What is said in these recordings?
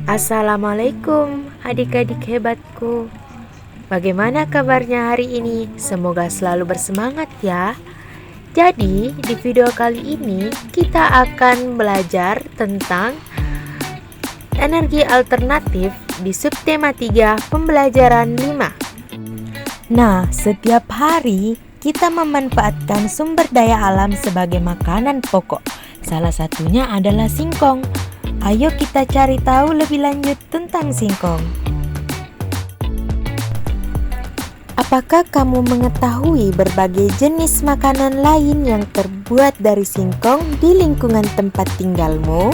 Assalamualaikum adik-adik hebatku. Bagaimana kabarnya hari ini? Semoga selalu bersemangat ya. Jadi di video kali ini kita akan belajar tentang energi alternatif di subtema 3 pembelajaran 5. Nah, setiap hari kita memanfaatkan sumber daya alam sebagai makanan pokok. Salah satunya adalah singkong. Ayo kita cari tahu lebih lanjut tentang singkong. Apakah kamu mengetahui berbagai jenis makanan lain yang terbuat dari singkong di lingkungan tempat tinggalmu?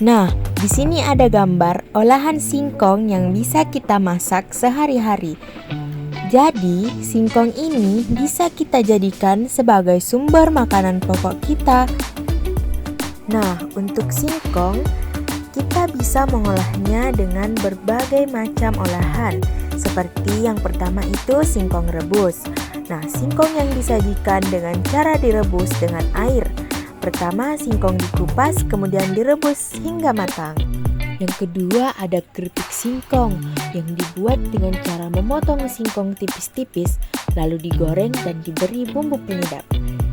Nah, di sini ada gambar olahan singkong yang bisa kita masak sehari-hari. Jadi, singkong ini bisa kita jadikan sebagai sumber makanan pokok kita. Nah, untuk singkong, kita bisa mengolahnya dengan berbagai macam olahan. Seperti yang pertama itu singkong rebus. Nah, singkong yang disajikan dengan cara direbus dengan air. Pertama, singkong dikupas, kemudian direbus hingga matang. Yang kedua, ada keripik singkong yang dibuat dengan cara memotong singkong tipis-tipis, lalu digoreng dan diberi bumbu penyedap.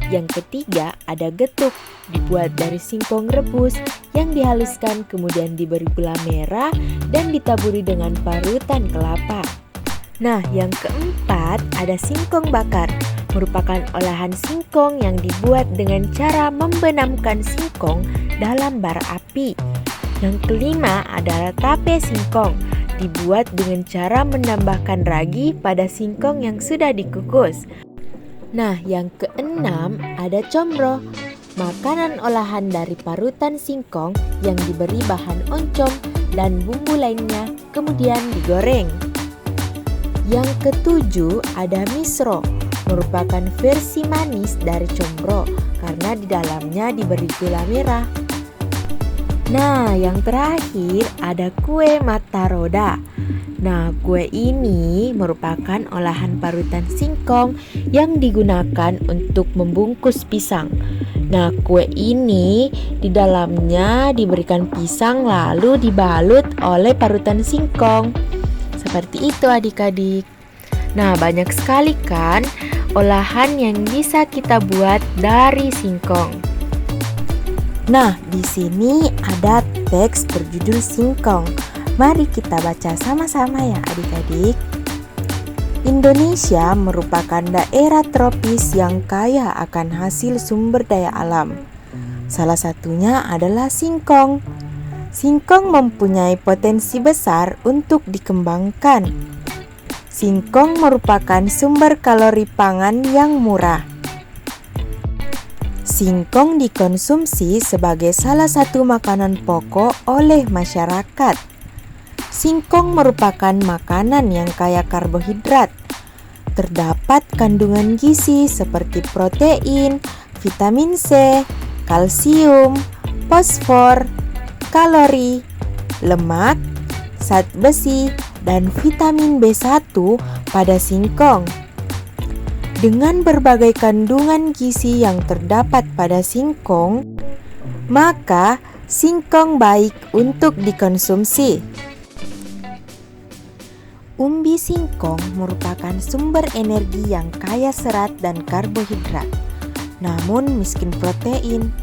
Yang ketiga, ada getuk, dibuat dari singkong rebus yang dihaluskan kemudian diberi gula merah dan ditaburi dengan parutan kelapa. Nah, yang keempat, ada singkong bakar, merupakan olahan singkong yang dibuat dengan cara membenamkan singkong dalam bara api. Yang kelima adalah tape singkong, dibuat dengan cara menambahkan ragi pada singkong yang sudah dikukus. Nah, yang keenam ada combro, makanan olahan dari parutan singkong yang diberi bahan oncom dan bumbu lainnya kemudian digoreng. Yang ketujuh ada misro, merupakan versi manis dari combro karena di dalamnya diberi gula merah. Nah, yang terakhir ada kue mata roda. Nah, kue ini merupakan olahan parutan singkong yang digunakan untuk membungkus pisang. Nah, kue ini di dalamnya diberikan pisang lalu dibalut oleh parutan singkong. Seperti itu adik-adik. Nah, banyak sekali kan olahan yang bisa kita buat dari singkong. Nah, di sini ada teks berjudul singkong. Mari kita baca sama-sama ya adik-adik. Indonesia merupakan daerah tropis yang kaya akan hasil sumber daya alam. Salah satunya adalah singkong. Singkong mempunyai potensi besar untuk dikembangkan. Singkong merupakan sumber kalori pangan yang murah. Singkong dikonsumsi sebagai salah satu makanan pokok oleh masyarakat. Singkong merupakan makanan yang kaya karbohidrat. Terdapat kandungan gizi seperti protein, vitamin C, kalsium, fosfor, kalori, lemak, zat besi, dan vitamin B1 pada singkong. Dengan berbagai kandungan gizi yang terdapat pada singkong, maka singkong baik untuk dikonsumsi. Umbi singkong merupakan sumber energi yang kaya serat dan karbohidrat, namun miskin protein.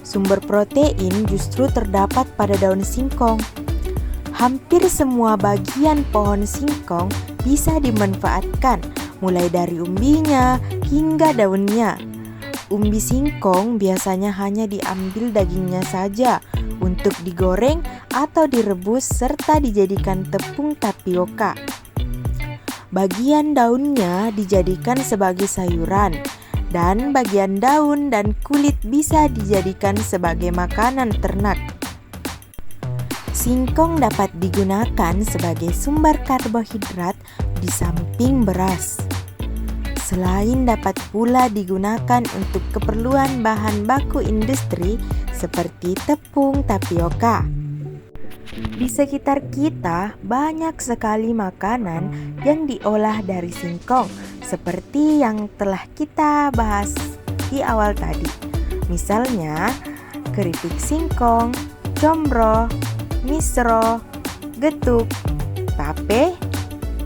Sumber protein justru terdapat pada daun singkong. Hampir semua bagian pohon singkong bisa dimanfaatkan, mulai dari umbinya hingga daunnya. Umbi singkong biasanya hanya diambil dagingnya saja untuk digoreng atau direbus serta dijadikan tepung tapioka. Bagian daunnya dijadikan sebagai sayuran, dan bagian daun dan kulit bisa dijadikan sebagai makanan ternak. Singkong dapat digunakan sebagai sumber karbohidrat di samping beras. Selain dapat pula digunakan untuk keperluan bahan baku industri seperti tepung tapioka. Di sekitar kita banyak sekali makanan yang diolah dari singkong, seperti yang telah kita bahas di awal tadi. Misalnya, keripik singkong, combro, misro, getuk, tape,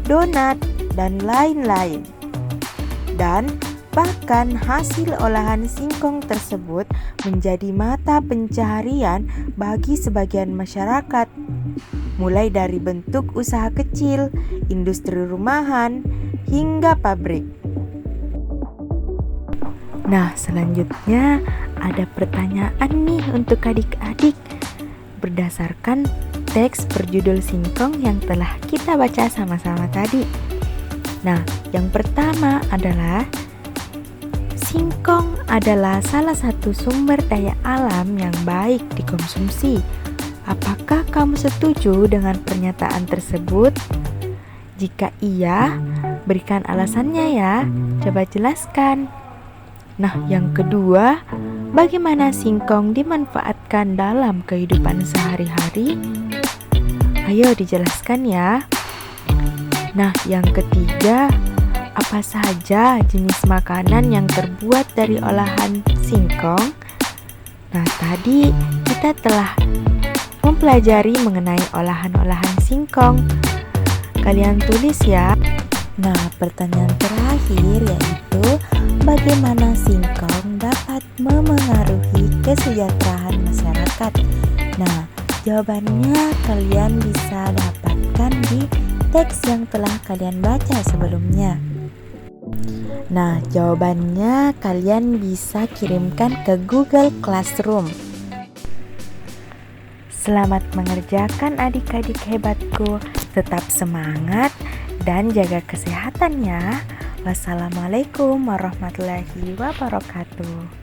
donat, dan lain-lain. Dan bahkan hasil olahan singkong tersebut menjadi mata pencaharian bagi sebagian masyarakat, mulai dari bentuk usaha kecil, industri rumahan, hingga pabrik. Nah, selanjutnya ada pertanyaan nih untuk adik-adik berdasarkan teks berjudul singkong yang telah kita baca sama-sama tadi. Nah, yang pertama adalah singkong adalah salah satu sumber daya alam yang baik dikonsumsi. Apakah kamu setuju dengan pernyataan tersebut? Jika iya, berikan alasannya ya. Coba jelaskan. Nah, yang kedua, bagaimana singkong dimanfaatkan dalam kehidupan sehari-hari? Ayo dijelaskan ya. Nah, yang ketiga, apa saja jenis makanan yang terbuat dari olahan singkong? Nah, tadi kita telah mempelajari mengenai olahan-olahan singkong. Kalian tulis ya. Nah, pertanyaan terakhir yaitu bagaimana singkong dapat memengaruhi kesejahteraan masyarakat? Nah, jawabannya kalian bisa dapatkan di teks yang telah kalian baca sebelumnya. Nah, jawabannya kalian bisa kirimkan ke Google Classroom. Selamat mengerjakan adik-adik hebatku. Tetap semangat dan jaga kesehatan ya. Wassalamualaikum warahmatullahi wabarakatuh.